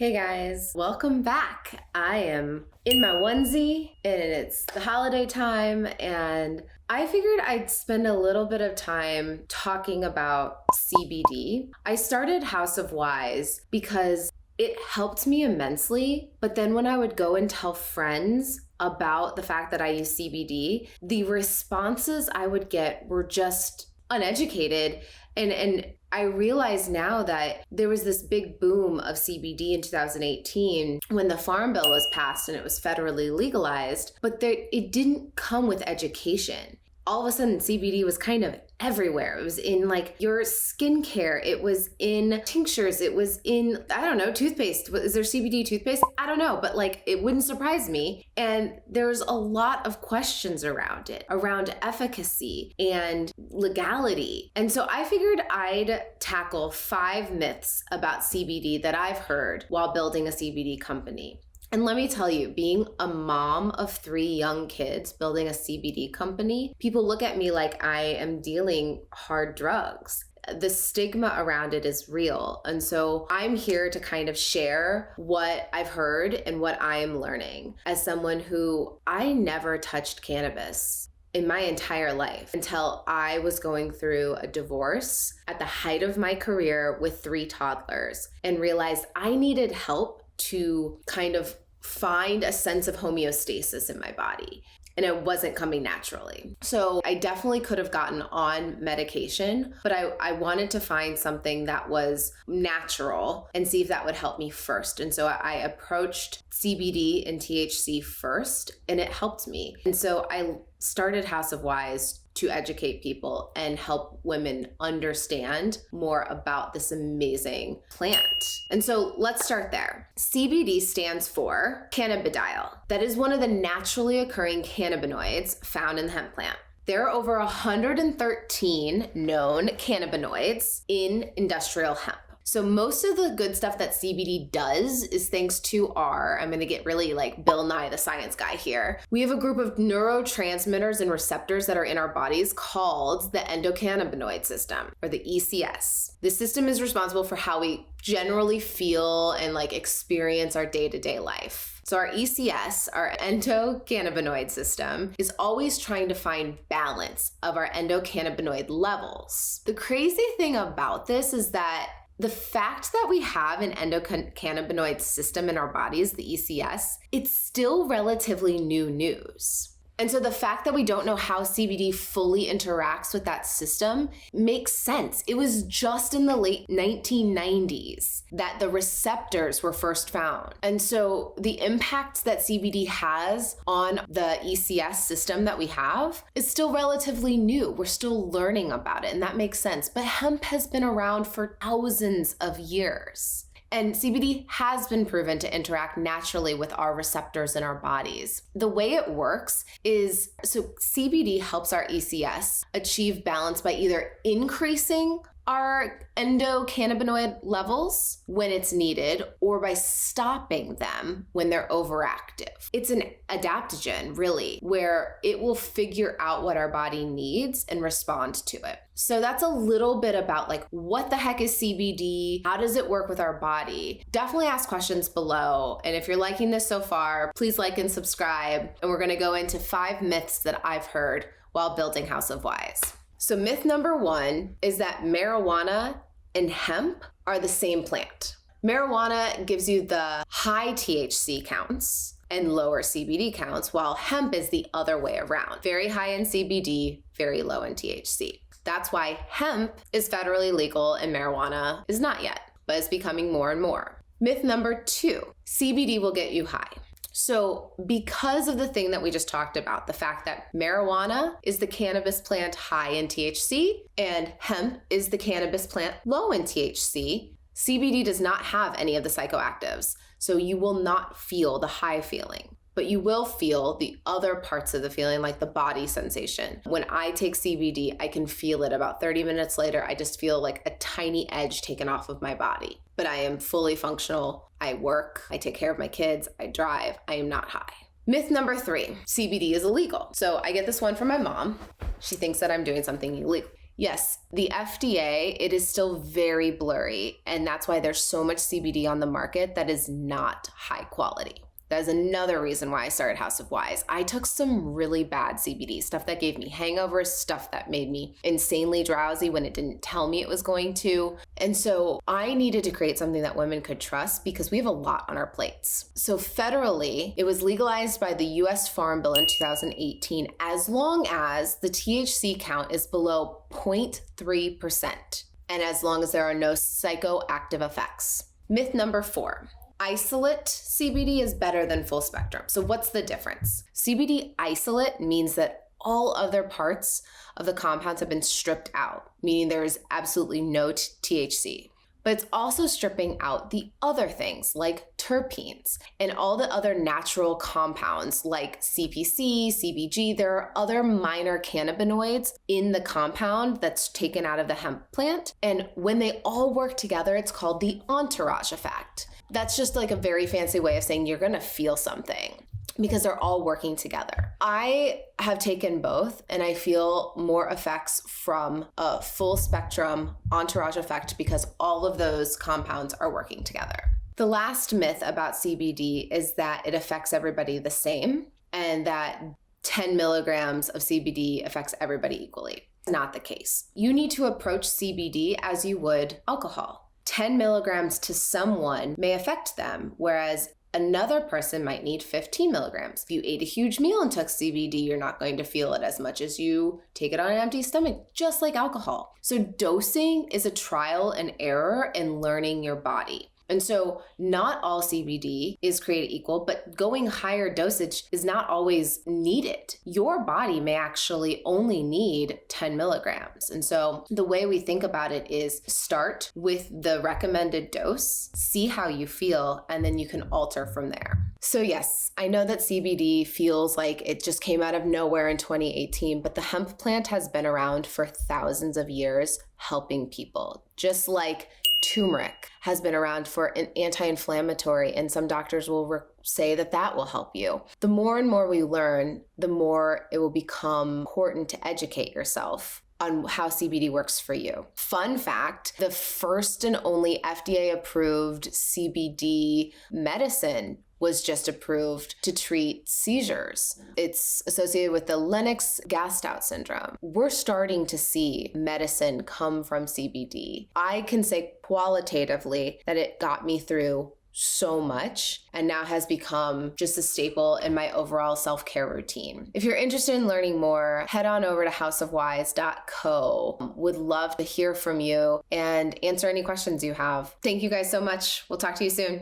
Hey guys, welcome back. I am in my onesie and it's the holiday time, and I figured I'd spend a little bit of time talking about CBD. I started House of Wise because it helped me immensely, but then when I would go and tell friends about the fact that I use CBD, the responses I would get were just uneducated. And I realize now that there was this big boom of CBD in 2018 when the Farm Bill was passed and it was federally legalized, but it didn't come with education. All of a sudden, CBD was kind of everywhere. It was in like your skincare. It was in tinctures. It was in, I don't know, toothpaste. Is there CBD toothpaste? I don't know, but like it wouldn't surprise me. And there's a lot of questions around it, around efficacy and legality. And so I figured I'd tackle 5 myths about CBD that I've heard while building a CBD company. And let me tell you, being a mom of 3 young kids building a CBD company, people look at me like I am dealing hard drugs. The stigma around it is real. And so I'm here to kind of share what I've heard and what I am learning as someone who I never touched cannabis in my entire life until I was going through a divorce at the height of my career with 3 toddlers and realized I needed help to kind of find a sense of homeostasis in my body. And it wasn't coming naturally. So I definitely could have gotten on medication, but I wanted to find something that was natural and see if that would help me first. And so I approached CBD and THC first, and it helped me. And so I started House of Wise to educate people and help women understand more about this amazing plant. And so let's start there. CBD stands for cannabidiol. That is one of the naturally occurring cannabinoids found in the hemp plant. There are over 113 known cannabinoids in industrial hemp. So most of the good stuff that CBD does is thanks to I'm going to get really like Bill Nye the science guy here. We have a group of neurotransmitters and receptors that are in our bodies called the endocannabinoid system, or the ECS. This system is responsible for how we generally feel and like experience our day-to-day life. So our ECS, our endocannabinoid system, is always trying to find balance of our endocannabinoid levels. The crazy thing about this is that the fact that we have an endocannabinoid system in our bodies, the ECS, it's still relatively new news. And so the fact that we don't know how CBD fully interacts with that system makes sense. It was just in the late 1990s that the receptors were first found. And so the impact that CBD has on the ECS system that we have is still relatively new. We're still learning about it, and that makes sense. But hemp has been around for thousands of years. And CBD has been proven to interact naturally with our receptors in our bodies. The way it works is, so CBD helps our ECS achieve balance by either increasing our endocannabinoid levels when it's needed or by stopping them when they're overactive. It's an adaptogen, really, where it will figure out what our body needs and respond to it. So that's a little bit about like, what the heck is CBD? How does it work with our body? Definitely ask questions below. And if you're liking this so far, please like and subscribe. And we're going to go into 5 myths that I've heard while building House of Wise. So myth number 1 is that marijuana and hemp are the same plant. Marijuana gives you the high THC counts and lower CBD counts, while hemp is the other way around. Very high in CBD, very low in THC. That's why hemp is federally legal and marijuana is not yet, but it's becoming more and more. Myth number 2, CBD will get you high. So because of the thing that we just talked about, the fact that marijuana is the cannabis plant high in THC and hemp is the cannabis plant low in THC, CBD does not have any of the psychoactives. So you will not feel the high feeling, but you will feel the other parts of the feeling, like the body sensation. When I take CBD, I can feel it about 30 minutes later. I just feel like a tiny edge taken off of my body, but I am fully functional. I work, I take care of my kids, I drive, I am not high. Myth number 3, CBD is illegal. So I get this one from my mom. She thinks that I'm doing something illegal. Yes, the FDA, it is still very blurry, and that's why there's so much CBD on the market that is not high quality. That is another reason why I started House of Wise. I took some really bad CBD, stuff that gave me hangovers, stuff that made me insanely drowsy when it didn't tell me it was going to. And so I needed to create something that women could trust because we have a lot on our plates. So federally, it was legalized by the US Farm Bill in 2018 as long as the THC count is below 0.3% and as long as there are no psychoactive effects. Myth number 4. Isolate CBD is better than full spectrum. So what's the difference? CBD isolate means that all other parts of the compounds have been stripped out, meaning there is absolutely no THC. But it's also stripping out the other things like terpenes and all the other natural compounds like CPC, CBG. There are other minor cannabinoids in the compound that's taken out of the hemp plant. And when they all work together, it's called the entourage effect. That's just like a very fancy way of saying you're going to feel something because they're all working together. I have taken both and I feel more effects from a full spectrum entourage effect because all of those compounds are working together. The last myth about CBD is that it affects everybody the same and that 10 milligrams of CBD affects everybody equally. Not the case. You need to approach CBD as you would alcohol. 10 milligrams to someone may affect them, whereas another person might need 15 milligrams. If you ate a huge meal and took CBD, you're not going to feel it as much as you take it on an empty stomach, just like alcohol. So dosing is a trial and error in learning your body. And so not all CBD is created equal, but going higher dosage is not always needed. Your body may actually only need 10 milligrams. And so the way we think about it is start with the recommended dose, see how you feel, and then you can alter from there. So yes, I know that CBD feels like it just came out of nowhere in 2018, but the hemp plant has been around for thousands of years helping people, just like turmeric has been around for an anti-inflammatory, and some doctors will say that that will help you. The more and more we learn, the more it will become important to educate yourself on how CBD works for you. Fun fact, the first and only FDA-approved CBD medicine was just approved to treat seizures. It's associated with the Lennox-Gastaut syndrome. We're starting to see medicine come from CBD. I can say qualitatively that it got me through so much and now has become just a staple in my overall self-care routine. If you're interested in learning more, head on over to houseofwise.co. Would love to hear from you and answer any questions you have. Thank you guys so much. We'll talk to you soon.